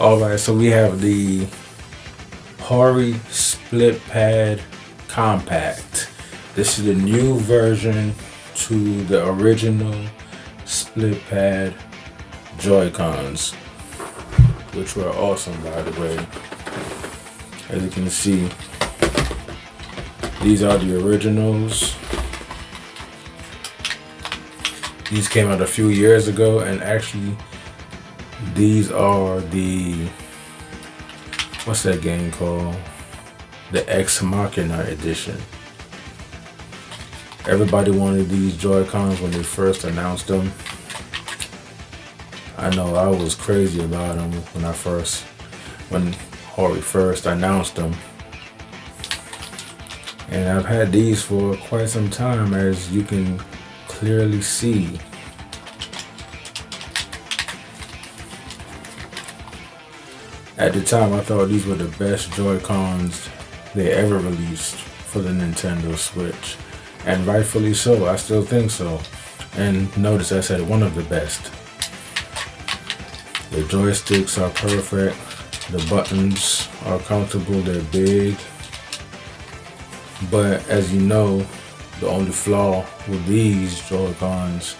Alright, so we have the Hori Split Pad Compact. This is the new version to the original Split Pad Joycons, which were awesome, by the way. As you can see, these are the originals. These came out a few years ago, and actually these are the, what's that game called? The Ex Machina edition. Everybody wanted these Joy-Cons when they first announced them. I know I was crazy about them when Hori first announced them. And I've had these for quite some time, as you can clearly see. At the time, I thought these were the best Joy-Cons they ever released for the Nintendo Switch. And rightfully so, I still think so. And notice I said one of the best. The joysticks are perfect, the buttons are comfortable, they're big. But as you know, the only flaw with these Joy-Cons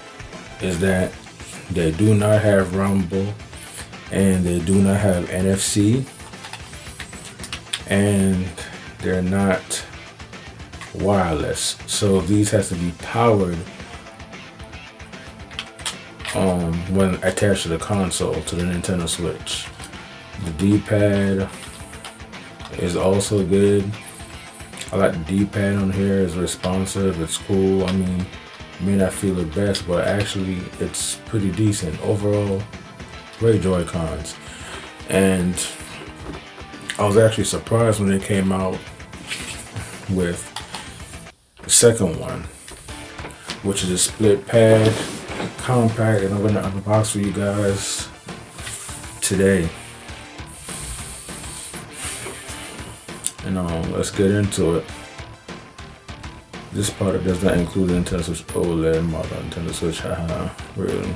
is that they do not have rumble, and they do not have NFC, and they're not wireless. So these has to be powered when attached to the console, to the Nintendo Switch. The D-pad is also good. I like the D-pad on here. It's responsive, it's cool. I mean, may not feel the best, but actually it's pretty decent. Overall, great Joy-Cons. And I was actually surprised when they came out with the second one, which is a split pad compact, and I'm gonna unbox for you guys today. And let's get into it. This product does not include the Nintendo Switch OLED model. Nintendo Switch, haha, really.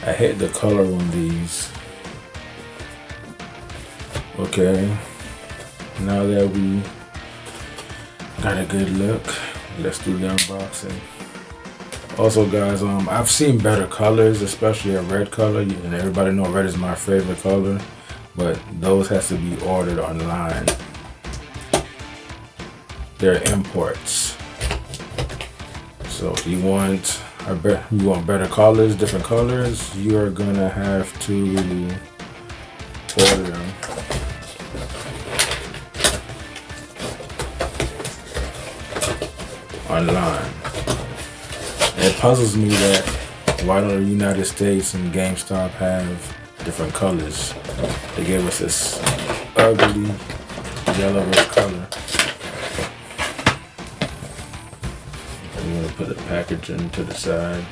I hate the color on these. Okay, now that we got a good look, let's do the unboxing. Also guys, I've seen better colors, especially a red color, and everybody know red is my favorite color, but those has to be ordered online. They're imports. So if you want better colors, different colors, you are gonna have to order them. Online. And it puzzles me that why don't the United States and GameStop have different colors? They gave us this ugly yellowish color. I'm gonna put the packaging to the side.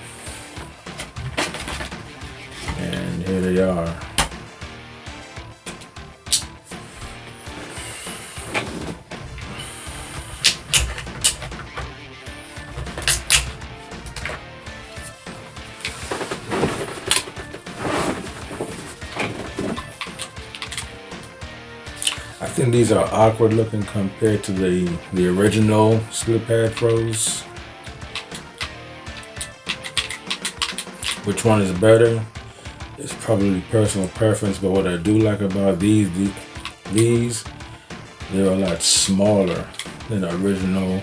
And here they are. I think these are awkward looking compared to the original Split Pad Pros. Which one is better? It's probably personal preference, but what I do like about these, they're a lot smaller than the original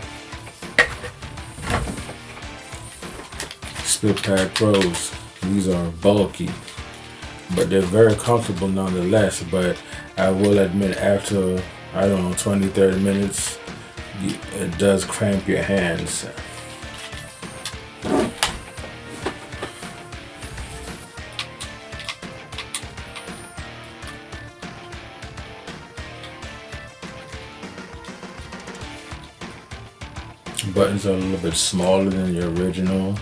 Split Pad Pros. These are bulky, but they're very comfortable nonetheless. But I will admit, after, I don't know, 20-30 minutes, it does cramp your hands. Buttons are a little bit smaller than the original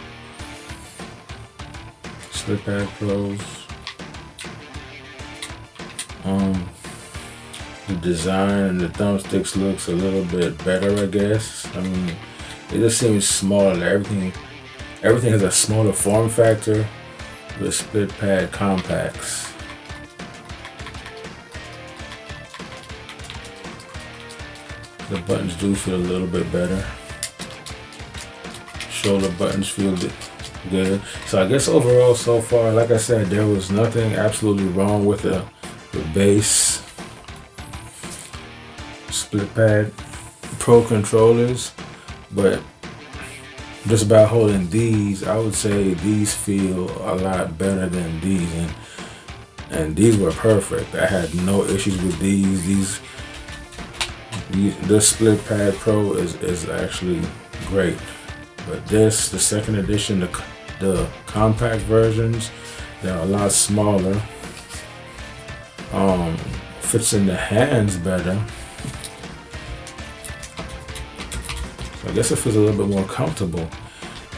Split Pad Pros. The design and the thumbsticks looks a little bit better, I guess. I mean, it just seems smaller. Everything has a smaller form factor with split pad compacts. The buttons do feel a little bit better. Shoulder buttons feel good. So I guess overall so far, like I said, there was nothing absolutely wrong with the base split pad Pro controllers, but just by holding these, I would say these feel a lot better than these, and these were perfect. I had no issues with these. This split pad Pro is actually great, but the second edition, the compact versions, they're a lot smaller. Fits in the hands better. So I guess it feels a little bit more comfortable.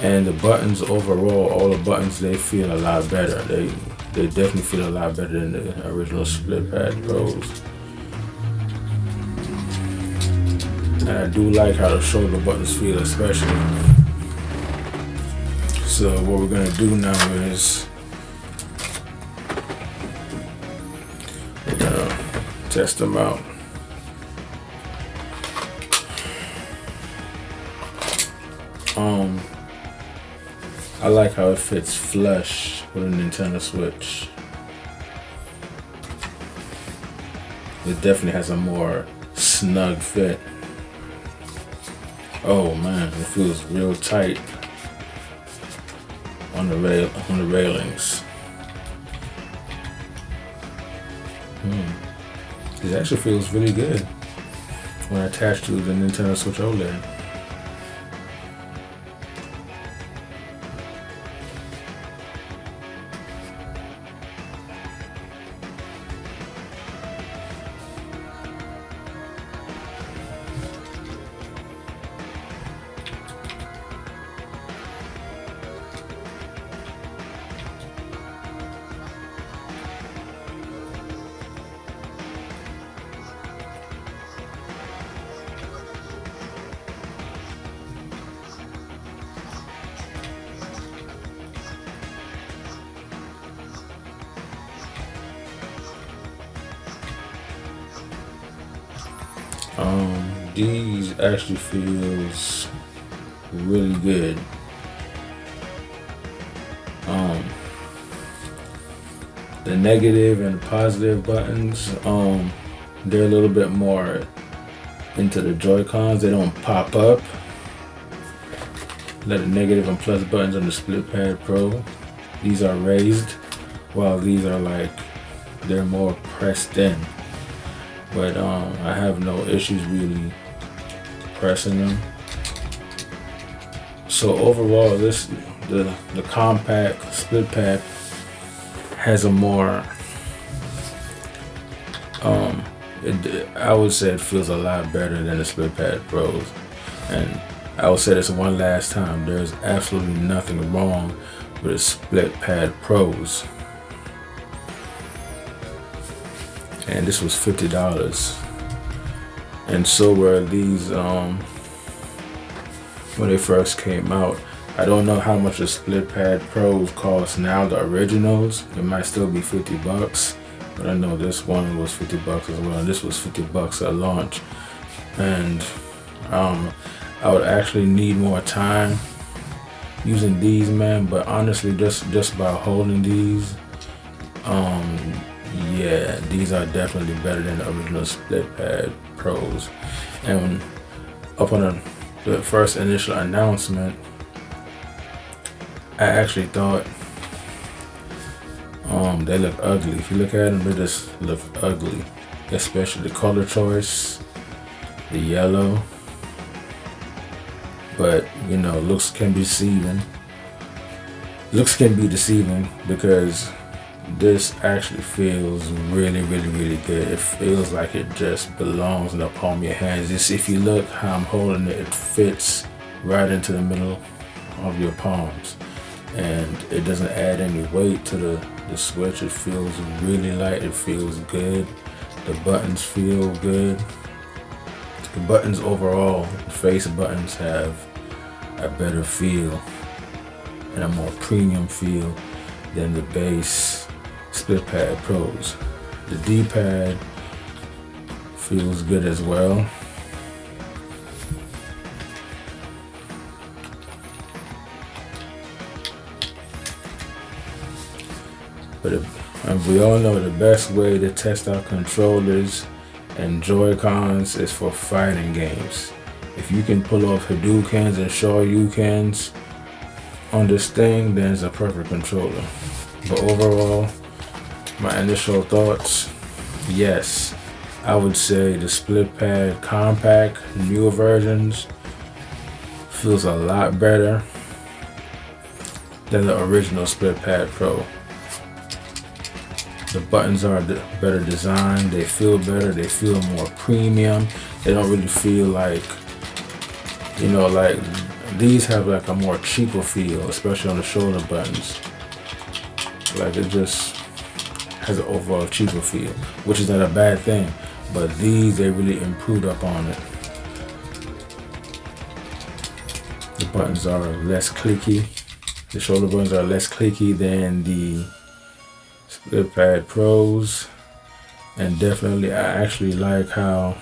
And the buttons overall, all the buttons, they feel a lot better. They definitely feel a lot better than the original split pad Pros. And I do like how the shoulder buttons feel, especially. So what we're gonna do now is we're gonna test them out. I like how it fits flush with a Nintendo Switch. It definitely has a more snug fit. Oh man, it feels real tight on the railings. It actually feels really good when attached to the Nintendo Switch OLED. These actually feels really good. The negative and positive buttons, they're a little bit more into the Joycons. They don't pop up. Like the negative and plus buttons on the split pad Pro, these are raised, while these are they're more pressed in. But I have no issues really pressing them. So overall, the compact split pad has a more I would say it feels a lot better than the split pad Pros. And I will say this one last time: there's absolutely nothing wrong with the split pad Pros. And this was $50, and so were these when they first came out. I don't know how much the split pad Pros cost now, the originals. It might still be $50, but I know this one was $50 as well, and this was $50 at launch. And I would actually need more time using these, man, but honestly, just by holding these, yeah, these are definitely better than the original split pad Pros. And up on the first initial announcement, I actually thought they look ugly. If you look at them, they just look ugly, especially the color choice, the yellow. But you know, looks can be deceiving. Looks can be deceiving because this actually feels really, really, really good. It feels like it just belongs in the palm of your hands. Just if you look how I'm holding it, it fits right into the middle of your palms, and it doesn't add any weight to the Switch. It feels really light. It feels good. The buttons feel good. The buttons overall, the face buttons have a better feel and a more premium feel than the base Split Pad Pros. The D-pad feels good as well. But we all know the best way to test out controllers and Joy-Cons is for fighting games. If you can pull off Hadoukens and Shoryukens on this thing, then it's a perfect controller. But overall, my initial thoughts, yes, I would say the Split Pad Compact, newer versions, feels a lot better than the original Split Pad Pro. The buttons are better designed, they feel better, they feel more premium. They don't really feel like, like these have like a more cheaper feel, especially on the shoulder buttons. Like it just has an overall cheaper feel, which is not a bad thing, but these, they really improved upon it. The buttons are less clicky. The shoulder buttons are less clicky than the Split Pad Pros, and definitely I actually like how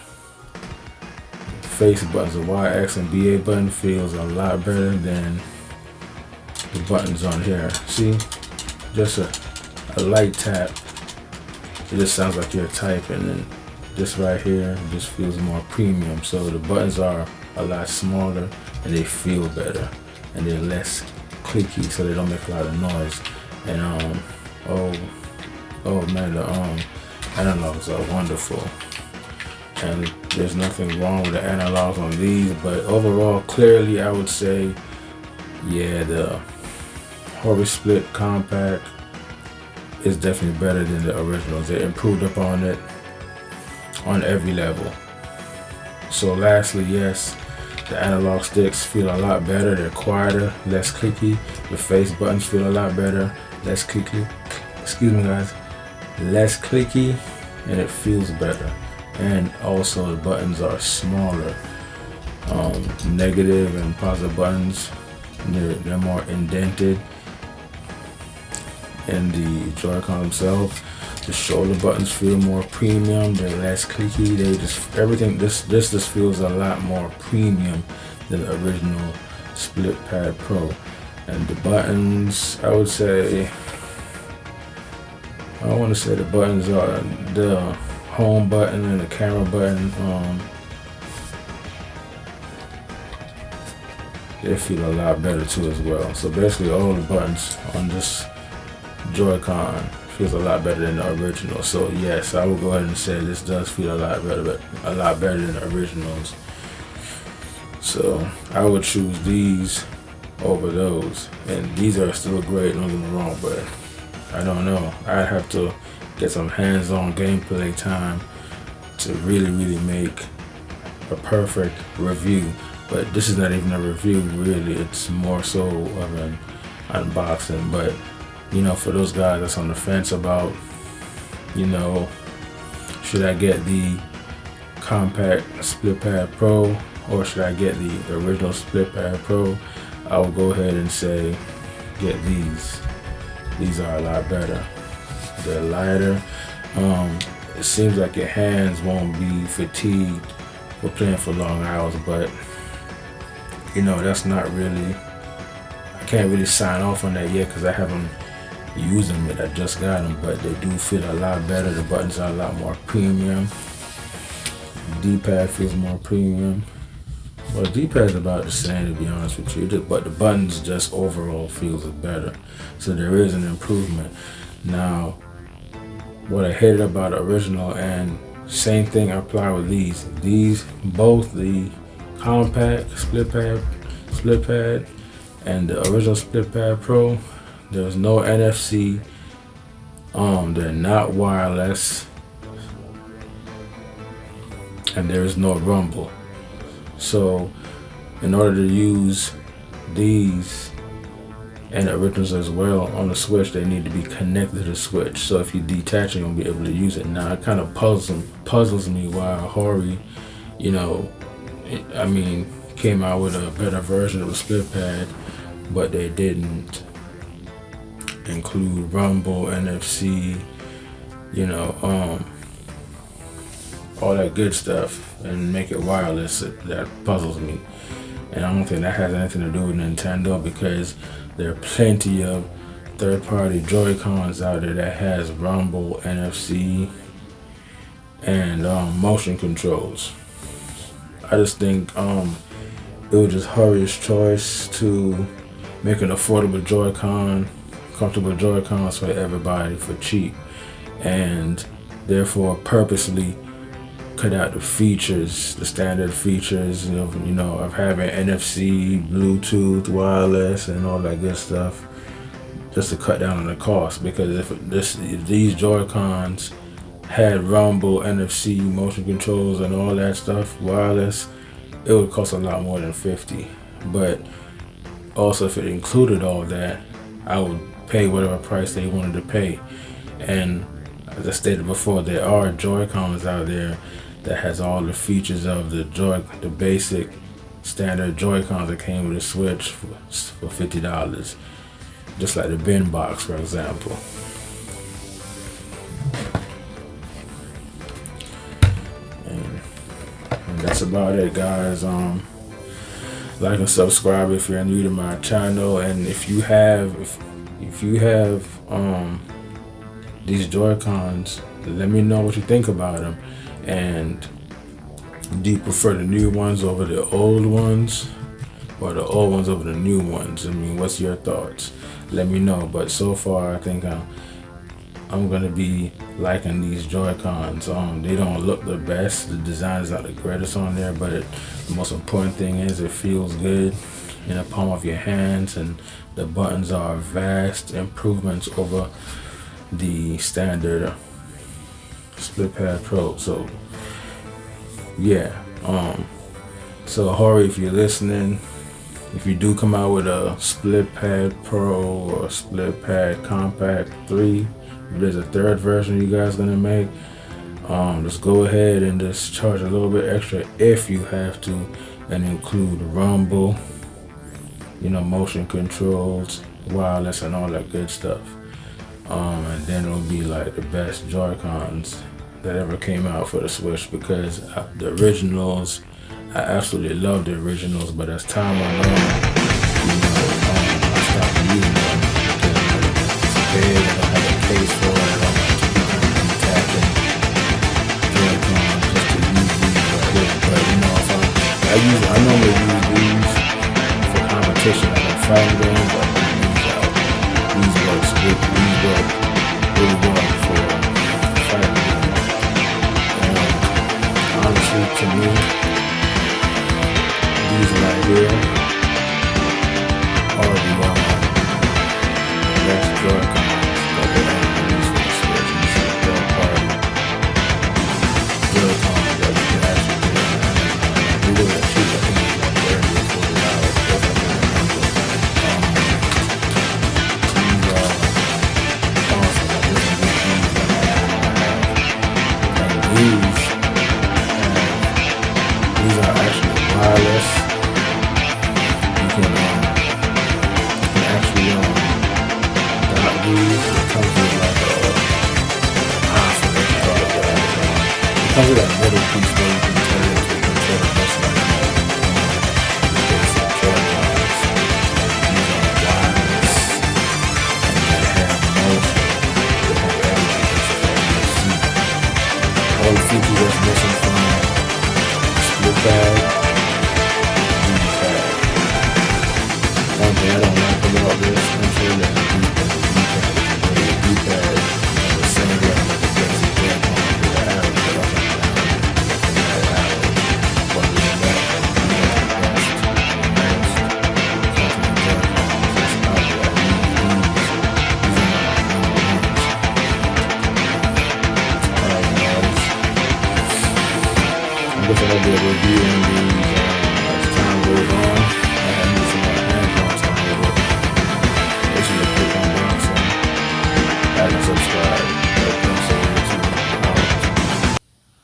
face buttons, the Y, X, and BA button feels a lot better than the buttons on here. See, just a light tap, it just sounds like you're typing, and this right here just feels more premium. So the buttons are a lot smaller and they feel better, and they're less clicky, so they don't make a lot of noise. And oh man, the analogs are wonderful, and there's nothing wrong with the analogs on these. But overall, clearly, I would say, yeah, the Hori Split Compact is definitely better than the originals. They improved upon it on every level. So lastly, yes, the analog sticks feel a lot better. They're quieter, less clicky. The face buttons feel a lot better, less clicky. Excuse me, guys. Less clicky, and it feels better. And also the buttons are smaller. Negative and positive buttons, they're more indented. And the Joy-Con themselves, the shoulder buttons feel more premium. They're less clicky. They just, everything, this just feels a lot more premium than the original Split Pad Pro. And the buttons, I would say, I want to say the buttons are the home button and the camera button. They feel a lot better too as well. So basically all the buttons on this Joy-Con feels a lot better than the original. So yes, I will go ahead and say this does feel a lot better, but a lot better than the originals. So I would choose these over those. And these are still great, don't get me wrong, but I don't know. I'd have to get some hands-on gameplay time to really make a perfect review. But this is not even a review, really. It's more so of an unboxing. But, for those guys that's on the fence about, should I get the compact Split Pad Pro or should I get the original Split Pad Pro, I will go ahead and say, get these. These are a lot better. They're lighter. It seems like your hands won't be fatigued for playing for long hours, but that's not really, I can't really sign off on that yet because I haven't used them yet. I just got them, but they do feel a lot better. The buttons are a lot more premium. D-pad feels more premium. Well, the D-pad is about the same, to be honest with you, but the buttons just overall feels better. So there is an improvement. Now, what I hated about the original, and same thing apply with these. These, both the compact split pad and the original Split Pad Pro, there's no NFC. They're not wireless, and there is no rumble. So in order to use these and the originals as well on the Switch, they need to be connected to the Switch. So if you detach it, you'll be able to use it. Now it kind of puzzles me why Hori, came out with a better version of the split pad, but they didn't include Rumble, NFC, all that good stuff, and make it wireless. That puzzles me. And I don't think that has anything to do with Nintendo, because there are plenty of third-party Joycons out there that has Rumble, NFC, and motion controls. I just think it was just Hurry's choice to make an affordable Joy-Con, comfortable Joy-Cons for everybody for cheap, and therefore purposely cut out the features, the standard features, of having NFC, Bluetooth, wireless, and all that good stuff, just to cut down on the cost. Because if these Joy-Cons had Rumble, NFC, motion controls, and all that stuff, wireless, it would cost a lot more than $50. But also, if it included all that, I would pay whatever price they wanted to pay. And as I stated before, there are Joy-Cons out there that has all the features of the basic standard Joy-Cons that came with the Switch for $50, just like the bin box, for example. And that's about it, guys. Like and subscribe if you're new to my channel, and if you have these Joy-Cons, let me know what you think about them. And do you prefer the new ones over the old ones, or the old ones over the new ones? I mean, what's your thoughts? Let me know. But so far, I think I'm gonna be liking these Joy-Cons. They don't look the best, the design is not the greatest on there, but the most important thing is it feels good in the palm of your hands, and the buttons are vast improvements over the standard Split Pad Pro. So yeah, so Hori, if you're listening, if you do come out with a Split Pad Pro or Split Pad Compact 3, if there's a third version you guys gonna make, just go ahead and just charge a little bit extra if you have to, and include Rumble, motion controls, wireless, and all that good stuff. And then it'll be like the best Joy-Cons that ever came out for the Switch, because the originals, I absolutely love the originals, but as time went on, I stopped using them because it's big, I don't have a case for it, I don't have to be tapping Joy-Cons just to use these right here. But I normally use these for competition, like in fighting games, but these work really well for fighting games. And honestly, to me, these right here are the best Joy-Cons that they have used for the Switch. These are third-party Joy-Cons that you can actually get a little cheap. I think it's like $30 or $40 if I can remember. These are awesome. I just think these that I have. And these are actually wireless. You can actually dot these. It comes with like a console, it comes with a middle piece where you can turn it into a controller, just like the basic Joy-Cons. These are wireless, and they have motion. They have everything. All the features that's missing from Split Pad. One thing I don't like about this country is the D-pad is the same way like the basic Joy-Con with the arrow put up and down, that arrow. But with that, these are the best, comfortable Joy-Cons that's out there. These are my number ones. Alright guys, I guess I'll be reviewing these as time goes on.